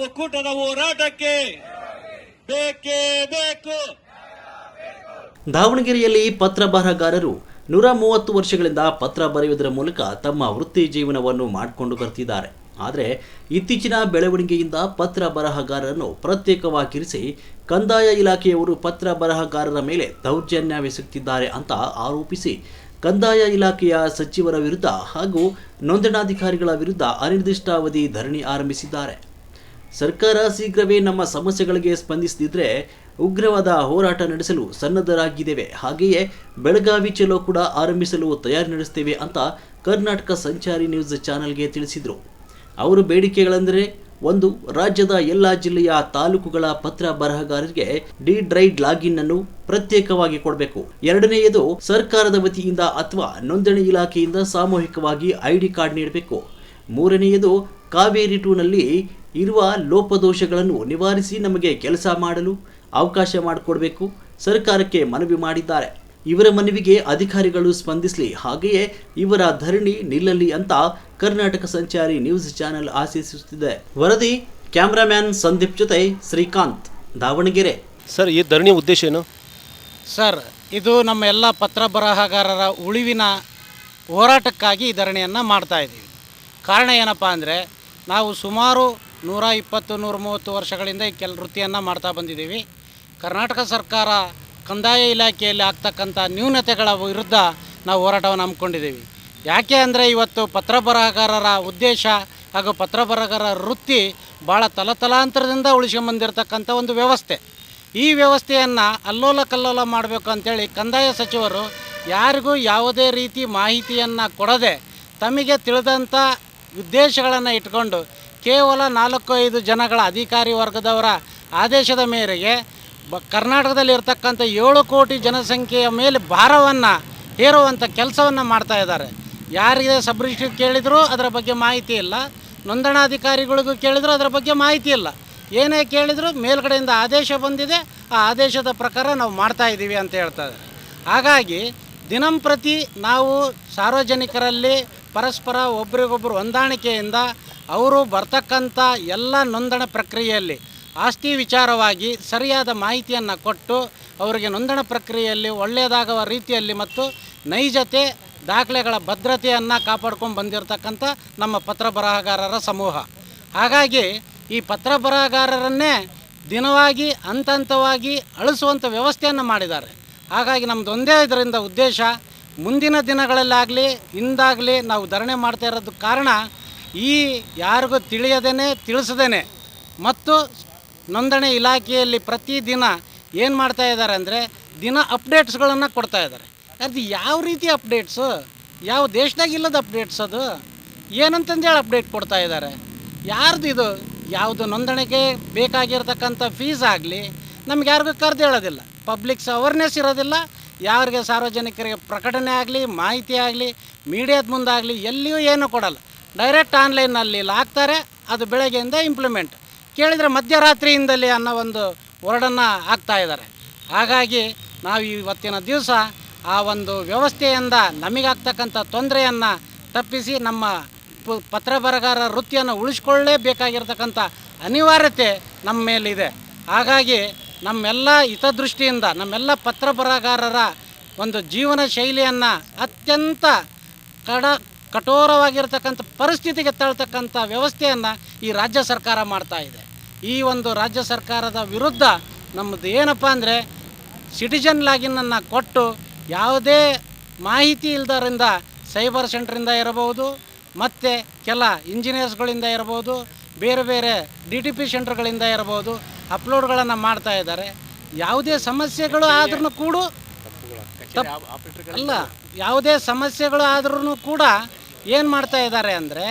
ಒಕ್ಕೂಟದ ಹೋರಾಟಕ್ಕೆ ಬೇಕೇ ಬೇಕು. ದಾವಣಗೆರೆಯಲ್ಲಿ ಪತ್ರ ಬರಹಗಾರರು 130 ವರ್ಷಗಳಿಂದ ಪತ್ರ ಬರೆಯುವುದರ ಮೂಲಕ ತಮ್ಮ ವೃತ್ತಿ ಜೀವನವನ್ನು ಮಾಡಿಕೊಂಡು ಬರ್ತಿದ್ದಾರೆ. ಆದರೆ ಇತ್ತೀಚಿನ ಬೆಳವಣಿಗೆಯಿಂದ ಪತ್ರ ಬರಹಗಾರರನ್ನು ಪ್ರತ್ಯೇಕವಾಗಿರಿಸಿ ಕಂದಾಯ ಇಲಾಖೆಯವರು ಪತ್ರ ಬರಹಗಾರರ ಮೇಲೆ ದೌರ್ಜನ್ಯವೆಸಗುತ್ತಿದ್ದಾರೆ ಅಂತ ಆರೋಪಿಸಿ ಕಂದಾಯ ಇಲಾಖೆಯ ಸಚಿವರ ವಿರುದ್ಧ ಹಾಗೂ ನೋಂದಣಾಧಿಕಾರಿಗಳ ವಿರುದ್ಧ ಅನಿರ್ದಿಷ್ಟಾವಧಿ ಧರಣಿ ಆರಂಭಿಸಿದ್ದಾರೆ. ಸರ್ಕಾರ ಶೀಘ್ರವೇ ನಮ್ಮ ಸಮಸ್ಯೆಗಳಿಗೆ ಸ್ಪಂದಿಸದಿದ್ದರೆ ಉಗ್ರವಾದ ಹೋರಾಟ ನಡೆಸಲು ಸನ್ನದ್ಧರಾಗಿದ್ದೇವೆ, ಹಾಗೆಯೇ ಬೆಳಗಾವಿ ಚಲೋ ಕೂಡ ಆರಂಭಿಸಲು ತಯಾರಿ ನಡೆಸುತ್ತೇವೆ ಅಂತ ಕರ್ನಾಟಕ ಸಂಚಾರಿ ನ್ಯೂಸ್ ಚಾನೆಲ್ಗೆ ತಿಳಿಸಿದರು. ಅವರು ಬೇಡಿಕೆಗಳೆಂದರೆ 1. ರಾಜ್ಯದ ಎಲ್ಲ ಜಿಲ್ಲೆಯ ತಾಲೂಕುಗಳ ಪತ್ರ ಬರಹಗಾರರಿಗೆ ಡಿ-ಡ್ರೈಡ್ ಲಾಗಿನ್ ಅನ್ನು ಪ್ರತ್ಯೇಕವಾಗಿ ಕೊಡಬೇಕು. 2ನೇಯದು ಸರ್ಕಾರದ ವತಿಯಿಂದ ಅಥವಾ ನೋಂದಣಿ ಇಲಾಖೆಯಿಂದ ಸಾಮೂಹಿಕವಾಗಿ ID ಕಾರ್ಡ್ ನೀಡಬೇಕು. 3ನೇಯದು ಕಾವೇರಿ 2ನಲ್ಲಿ ಇರುವ ಲೋಪದೋಷಗಳನ್ನು ನಿವಾರಿಸಿ ನಮಗೆ ಕೆಲಸ ಮಾಡಲು ಅವಕಾಶ ಮಾಡಿಕೊಡಬೇಕು ಸರ್ಕಾರಕ್ಕೆ ಮನವಿ ಮಾಡಿದ್ದಾರೆ. ಇವರ ಮನವಿಗೆ ಅಧಿಕಾರಿಗಳು ಸ್ಪಂದಿಸಲಿ, ಹಾಗೆಯೇ ಇವರ ಧರಣಿ ನಿಲ್ಲಲಿ ಅಂತ ಕರ್ನಾಟಕ ಸಂಚಾರಿ ನ್ಯೂಸ್ ಚಾನೆಲ್ ಆಶಿಸುತ್ತಿದೆ. ವರದಿ ಕ್ಯಾಮ್ರಾಮ್ಯಾನ್ ಸಂದೀಪ್ ಜೊತೆ ಶ್ರೀಕಾಂತ್, ದಾವಣಗೆರೆ. ಸರ್, ಈ ಧರಣಿ ಉದ್ದೇಶ ಏನು? ಸರ್, ಇದು ನಮ್ಮ ಎಲ್ಲ ಪತ್ರ ಬರಹಗಾರರ ಉಳಿವಿನ ಹೋರಾಟಕ್ಕಾಗಿ ಈ ಧರಣಿಯನ್ನು ಮಾಡ್ತಾ ಇದ್ದೀವಿ. ಕಾರಣ ಏನಪ್ಪ ಅಂದರೆ, ನಾವು ಸುಮಾರು 120-130 ವರ್ಷಗಳಿಂದ ಈ ವೃತ್ತಿಯನ್ನು ಮಾಡ್ತಾ ಬಂದಿದ್ದೀವಿ. ಕರ್ನಾಟಕ ಸರ್ಕಾರ ಕಂದಾಯ ಇಲಾಖೆಯಲ್ಲಿ ಆಗ್ತಕ್ಕಂಥ ನ್ಯೂನತೆಗಳ ವಿರುದ್ಧ ನಾವು ಹೋರಾಟವನ್ನು ಹಮ್ಮಿಕೊಂಡಿದ್ದೀವಿ. ಯಾಕೆ ಅಂದರೆ, ಇವತ್ತು ಪತ್ರ ಬರಹಗಾರರ ಉದ್ದೇಶ ಹಾಗೂ ಪತ್ರ ಬರಹಗಾರರ ವೃತ್ತಿ ಭಾಳ ತಲತಲಾಂತರದಿಂದ ಉಳಿಸ್ಕೊಂಬಂದಿರತಕ್ಕಂಥ ಒಂದು ವ್ಯವಸ್ಥೆ. ಈ ವ್ಯವಸ್ಥೆಯನ್ನು ಅಲ್ಲೋಲ ಕಲ್ಲೋಲ ಮಾಡಬೇಕು ಅಂಥೇಳಿ ಕಂದಾಯ ಸಚಿವರು ಯಾರಿಗೂ ಯಾವುದೇ ರೀತಿ ಮಾಹಿತಿಯನ್ನು ಕೊಡದೆ ತಮಗೆ ತಿಳಿದಂಥ ಉದ್ದೇಶಗಳನ್ನು ಇಟ್ಕೊಂಡು ಕೇವಲ 4-5 ಜನಗಳ ಅಧಿಕಾರಿ ವರ್ಗದವರ ಆದೇಶದ ಮೇರೆಗೆ ಕರ್ನಾಟಕದಲ್ಲಿರ್ತಕ್ಕಂಥ 7 ಕೋಟಿ ಜನಸಂಖ್ಯೆಯ ಮೇಲೆ ಭಾರವನ್ನು ಹೇರುವಂಥ ಕೆಲಸವನ್ನು ಮಾಡ್ತಾ ಇದ್ದಾರೆ. ಯಾರಿಗೆ ಸಬ್ ರಿಜಿಸ್ಟ್ರಿಗೆ ಕೇಳಿದರೂ ಅದರ ಬಗ್ಗೆ ಮಾಹಿತಿ ಇಲ್ಲ, ನೋಂದಣಾಧಿಕಾರಿಗಳಿಗೂ ಕೇಳಿದರೂ ಅದರ ಬಗ್ಗೆ ಮಾಹಿತಿ ಇಲ್ಲ. ಏನೇ ಕೇಳಿದರೂ ಮೇಲ್ಗಡೆಯಿಂದ ಆದೇಶ ಬಂದಿದೆ, ಆ ಆದೇಶದ ಪ್ರಕಾರ ನಾವು ಮಾಡ್ತಾ ಇದ್ದೀವಿ ಅಂತ ಹೇಳ್ತಾ ಇದ್ದಾರೆ. ಹಾಗಾಗಿ ದಿನಂಪ್ರತಿ ನಾವು ಸಾರ್ವಜನಿಕರಲ್ಲಿ ಪರಸ್ಪರ ಒಬ್ರಿಗೊಬ್ಬರು ಹೊಂದಾಣಿಕೆಯಿಂದ ಅವರು ಬರ್ತಕ್ಕಂಥ ಎಲ್ಲ ನೋಂದಣಿ ಪ್ರಕ್ರಿಯೆಯಲ್ಲಿ ಆಸ್ತಿ ವಿಚಾರವಾಗಿ ಸರಿಯಾದ ಮಾಹಿತಿಯನ್ನು ಕೊಟ್ಟು ಅವರಿಗೆ ನೋಂದಣಿ ಪ್ರಕ್ರಿಯೆಯಲ್ಲಿ ಒಳ್ಳೆಯದಾಗುವ ರೀತಿಯಲ್ಲಿ ಮತ್ತು ನೈಜತೆ ದಾಖಲೆಗಳ ಭದ್ರತೆಯನ್ನು ಕಾಪಾಡ್ಕೊಂಡು ಬಂದಿರತಕ್ಕಂಥ ನಮ್ಮ ಪತ್ರ ಬರಹಗಾರರ ಸಮೂಹ. ಹಾಗಾಗಿ ಈ ಪತ್ರ ಬರಹಗಾರರನ್ನೇ ದಿನವಾಗಿ ಹಂತವಾಗಿ ಅಳಿಸುವಂಥ ವ್ಯವಸ್ಥೆಯನ್ನು ಮಾಡಿದ್ದಾರೆ. ಹಾಗಾಗಿ ನಮ್ಮದು ಒಂದೇ ಇದರಿಂದ ಉದ್ದೇಶ, ಮುಂದಿನ ದಿನಗಳಲ್ಲಾಗಲಿ ಇಂದಾಗಲಿ ನಾವು ಧರಣಿ ಮಾಡ್ತಾ ಇರೋದಕ್ಕೆ ಕಾರಣ ಈ ಯಾರಿಗೂ ತಿಳಿಸದೇನೆ ಮತ್ತು ನೋಂದಣಿ ಇಲಾಖೆಯಲ್ಲಿ ಪ್ರತಿದಿನ ಏನು ಮಾಡ್ತಾ ಇದ್ದಾರೆ ಅಂದರೆ ದಿನ ಅಪ್ಡೇಟ್ಸ್ಗಳನ್ನು ಕೊಡ್ತಾ ಇದ್ದಾರೆ. ಅದು ಯಾವ ರೀತಿ ಅಪ್ಡೇಟ್ಸು? ಯಾವ ದೇಶದಾಗ ಇಲ್ಲದ ಅಪ್ಡೇಟ್ಸ್ ಅದು? ಏನಂತಂದೇಳಿ ಅಪ್ಡೇಟ್ ಕೊಡ್ತಾ ಇದ್ದಾರೆ? ಯಾರ್ದು ಇದು? ಯಾವುದು ನೋಂದಣಿಗೆ ಬೇಕಾಗಿರ್ತಕ್ಕಂಥ ಫೀಸ್ ಆಗಲಿ ನಮ್ಗೆ ಯಾರಿಗೂ ಕರೆದು ಹೇಳೋದಿಲ್ಲ, ಪಬ್ಲಿಕ್ಸ್ ಅವೇರ್ನೆಸ್ ಇರೋದಿಲ್ಲ. ಯಾರಿಗೆ ಸಾರ್ವಜನಿಕರಿಗೆ ಪ್ರಕಟಣೆ ಆಗಲಿ ಮಾಹಿತಿ ಆಗಲಿ ಮೀಡಿಯಾದ ಮುಂದಾಗಲಿ ಎಲ್ಲಿಯೂ ಏನೂ ಕೊಡಲ್ಲ. ಡೈರೆಕ್ಟ್ ಆನ್ಲೈನಲ್ಲಿ ಹಾಕ್ತಾರೆ, ಅದು ಬೆಳಗ್ಗೆಯಿಂದ ಇಂಪ್ಲಿಮೆಂಟ್, ಕೇಳಿದರೆ ಮಧ್ಯರಾತ್ರಿಯಿಂದಲೇ ಅನ್ನೋ ಒಂದು ವರ್ಡನ್ನು ಹಾಕ್ತಾ ಇದ್ದಾರೆ. ಹಾಗಾಗಿ ನಾವು ಇವತ್ತಿನ ದಿವಸ ಆ ಒಂದು ವ್ಯವಸ್ಥೆಯಿಂದ ನಮಗಾಗ್ತಕ್ಕಂಥ ತೊಂದರೆಯನ್ನು ತಪ್ಪಿಸಿ ನಮ್ಮ ಪತ್ರ ಬರಹಗಾರರ ವೃತ್ತಿಯನ್ನು ಉಳಿಸ್ಕೊಳ್ಳೇಬೇಕಾಗಿರ್ತಕ್ಕಂಥ ಅನಿವಾರ್ಯತೆ ನಮ್ಮ ಮೇಲಿದೆ. ಹಾಗಾಗಿ ನಮ್ಮೆಲ್ಲ ಹಿತದೃಷ್ಟಿಯಿಂದ ನಮ್ಮೆಲ್ಲ ಪತ್ರ ಬರಹಗಾರರ ಒಂದು ಜೀವನ ಶೈಲಿಯನ್ನು ಅತ್ಯಂತ ಕಠೋರವಾಗಿರ್ತಕ್ಕಂಥ ಪರಿಸ್ಥಿತಿಗೆ ತಳ್ತಕ್ಕಂಥ ವ್ಯವಸ್ಥೆಯನ್ನು ಈ ರಾಜ್ಯ ಸರ್ಕಾರ ಮಾಡ್ತಾ ಇದೆ. ಈ ಒಂದು ರಾಜ್ಯ ಸರ್ಕಾರದ ವಿರುದ್ಧ ನಮ್ಮದು ಏನಪ್ಪ ಅಂದರೆ, ಸಿಟಿಜನ್ ಲಾಗಿನನ್ನು ಕೊಟ್ಟು ಯಾವುದೇ ಮಾಹಿತಿ ಇಲ್ದರಿಂದ ಸೈಬರ್ ಸೆಂಟ್ರಿಂದ ಇರಬಹುದು, ಮತ್ತು ಕೆಲ ಇಂಜಿನಿಯರ್ಸ್ಗಳಿಂದ ಇರಬಹುದು, ಬೇರೆ ಬೇರೆ DTP ಸೆಂಟ್ರ್ಗಳಿಂದ ಇರಬಹುದು ಅಪ್ಲೋಡ್ಗಳನ್ನು ಮಾಡ್ತಾ ಇದ್ದಾರೆ. ಯಾವುದೇ ಸಮಸ್ಯೆಗಳು ಆದ್ರೂ ಕೂಡ ಯಾವುದೇ ಸಮಸ್ಯೆಗಳು ಆದ್ರೂ ಕೂಡ ಏನು ಮಾಡ್ತಾ ಇದ್ದಾರೆ ಅಂದರೆ,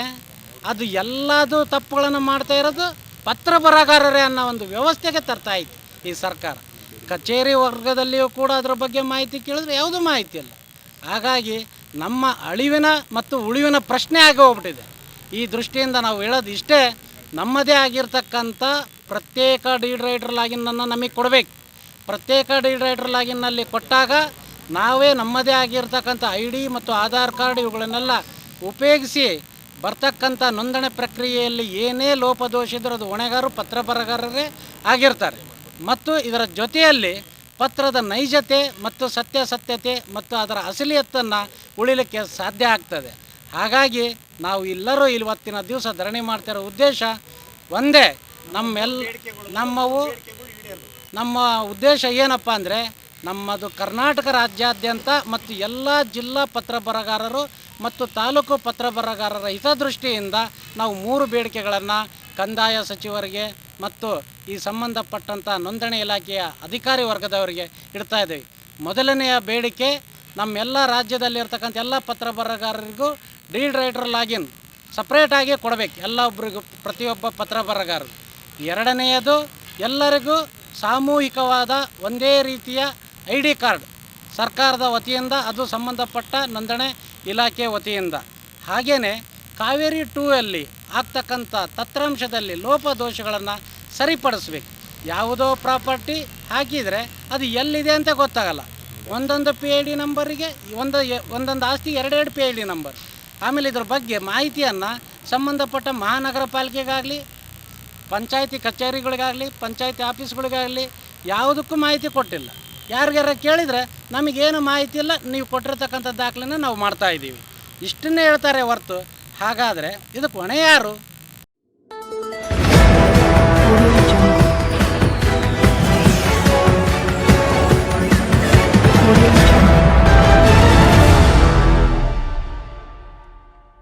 ಅದು ಎಲ್ಲದು ತಪ್ಪುಗಳನ್ನು ಮಾಡ್ತಾ ಇರೋದು ಪತ್ರ ಬರಹಗಾರರೇ ಅನ್ನೋ ಒಂದು ವ್ಯವಸ್ಥೆಗೆ ತರ್ತಾ ಇತ್ತು ಈ ಸರ್ಕಾರ. ಕಚೇರಿ ವರ್ಗದಲ್ಲಿಯೂ ಕೂಡ ಅದರ ಬಗ್ಗೆ ಮಾಹಿತಿ ಕೇಳಿದ್ರೆ ಯಾವುದೂ ಮಾಹಿತಿ ಇಲ್ಲ. ಹಾಗಾಗಿ ನಮ್ಮ ಅಳಿವಿನ ಮತ್ತು ಉಳಿವಿನ ಪ್ರಶ್ನೆ ಆಗಿ ಹೋಗ್ಬಿಟ್ಟಿದೆ. ಈ ದೃಷ್ಟಿಯಿಂದ ನಾವು ಹೇಳೋದು ಇಷ್ಟೇ, ನಮ್ಮದೇ ಆಗಿರ್ತಕ್ಕಂಥ ಪ್ರತ್ಯೇಕ ಡಿ-ರೈಡರ್ ಲಾಗಿನನ್ನು ನಮಗೆ ಕೊಡಬೇಕು. ಪ್ರತ್ಯೇಕ ಡಿ-ರೈಡರ್ ಲಾಗಿನ್ನಲ್ಲಿ ಕೊಟ್ಟಾಗ ನಾವೇ ನಮ್ಮದೇ ಆಗಿರ್ತಕ್ಕಂಥ ID ಮತ್ತು ಆಧಾರ್ ಕಾರ್ಡ್ ಇವುಗಳನ್ನೆಲ್ಲ ಉಪಯೋಗಿಸಿ ಬರ್ತಕ್ಕಂಥ ನೋಂದಣಿ ಪ್ರಕ್ರಿಯೆಯಲ್ಲಿ ಏನೇ ಲೋಪದೋಷ ಇದ್ದರೂ ಅದು ಹೊಣೆಗಾರರು ಪತ್ರ ಬರಹಗಾರರೇ ಆಗಿರ್ತಾರೆ. ಮತ್ತು ಇದರ ಜೊತೆಯಲ್ಲಿ ಪತ್ರದ ನೈಜತೆ ಮತ್ತು ಸತ್ಯಾಸತ್ಯತೆ ಮತ್ತು ಅದರ ಅಸಲಿಯತ್ತನ್ನು ಉಳಿಲಿಕ್ಕೆ ಸಾಧ್ಯ ಆಗ್ತದೆ. ಹಾಗಾಗಿ ನಾವು ಎಲ್ಲರೂ ಇವತ್ತಿನ ದಿವಸ ಧರಣಿ ಮಾಡ್ತಿರೋ ಉದ್ದೇಶ ಒಂದೇ, ನಮ್ಮ ಉದ್ದೇಶ ಏನಪ್ಪ ಅಂದರೆ, ನಮ್ಮದು ಕರ್ನಾಟಕ ರಾಜ್ಯಾದ್ಯಂತ ಮತ್ತು ಎಲ್ಲ ಜಿಲ್ಲಾ ಪತ್ರ ಬರಹಗಾರರು ಮತ್ತು ತಾಲೂಕು ಪತ್ರ ಬರಹಗಾರರ ಹಿತದೃಷ್ಟಿಯಿಂದ ನಾವು 3 ಬೇಡಿಕೆಗಳನ್ನು ಕಂದಾಯ ಸಚಿವರಿಗೆ ಮತ್ತು ಈ ಸಂಬಂಧಪಟ್ಟಂಥ ನೋಂದಣಿ ಇಲಾಖೆಯ ಅಧಿಕಾರಿ ವರ್ಗದವರಿಗೆ ಇಡ್ತಾ ಇದ್ದೀವಿ. ಮೊದಲನೆಯ ಬೇಡಿಕೆ, ನಮ್ಮೆಲ್ಲ ರಾಜ್ಯದಲ್ಲಿರ್ತಕ್ಕಂಥ ಎಲ್ಲ ಪತ್ರ ಬರಹಗಾರರಿಗೂ ಡೀಡ್ ರೈಟರ್ ಲಾಗಿನ್ ಸಪ್ರೇಟಾಗಿ ಕೊಡಬೇಕು, ಒಬ್ಬರಿಗೂ ಪ್ರತಿಯೊಬ್ಬ ಪತ್ರ ಬರಹಗಾರರು. ಎರಡನೆಯದು, ಎಲ್ಲರಿಗೂ ಸಾಮೂಹಿಕವಾದ ಒಂದೇ ರೀತಿಯ ID ಕಾರ್ಡ್ ಸರ್ಕಾರದ ವತಿಯಿಂದ, ಅದು ಸಂಬಂಧಪಟ್ಟ ನೋಂದಣಿ ಇಲಾಖೆ ವತಿಯಿಂದ. ಹಾಗೆಯೇ ಕಾವೇರಿ 2 ಆಗ್ತಕ್ಕಂಥ ತತ್ರಾಂಶದಲ್ಲಿ ಲೋಪದೋಷಗಳನ್ನು ಸರಿಪಡಿಸ್ಬೇಕು. ಯಾವುದೋ ಪ್ರಾಪರ್ಟಿ ಹಾಕಿದರೆ ಅದು ಎಲ್ಲಿದೆ ಅಂತ ಗೊತ್ತಾಗಲ್ಲ. ಒಂದೊಂದು PID ನಂಬರಿಗೆ ಒಂದೊಂದು ಆಸ್ತಿ 2 PID ನಂಬರ್. ಆಮೇಲೆ ಇದ್ರ ಬಗ್ಗೆ ಮಾಹಿತಿಯನ್ನು ಸಂಬಂಧಪಟ್ಟ ಮಹಾನಗರ ಪಾಲಿಕೆಗಾಗಲಿ, ಪಂಚಾಯತಿ ಕಚೇರಿಗಳಿಗಾಗಲಿ, ಪಂಚಾಯತಿ ಆಫೀಸ್ಗಳಿಗಾಗಲಿ ಯಾವುದಕ್ಕೂ ಮಾಹಿತಿ ಕೊಟ್ಟಿಲ್ಲ. ಯಾರಿಗಾರ ಕೇಳಿದರೆ ನಮಗೇನು ಮಾಹಿತಿ ಇಲ್ಲ, ನೀವು ಕೊಟ್ಟಿರ್ತಕ್ಕಂಥ ದಾಖಲೆನ ನಾವು ಮಾಡ್ತಾಯಿದ್ದೀವಿ, ಇಷ್ಟನ್ನೇ ಹೇಳ್ತಾರೆ ಹೊರತು. ಹಾಗಾದರೆ ಇದಕ್ಕೆ ಹೊಣೆ ಯಾರು? Audio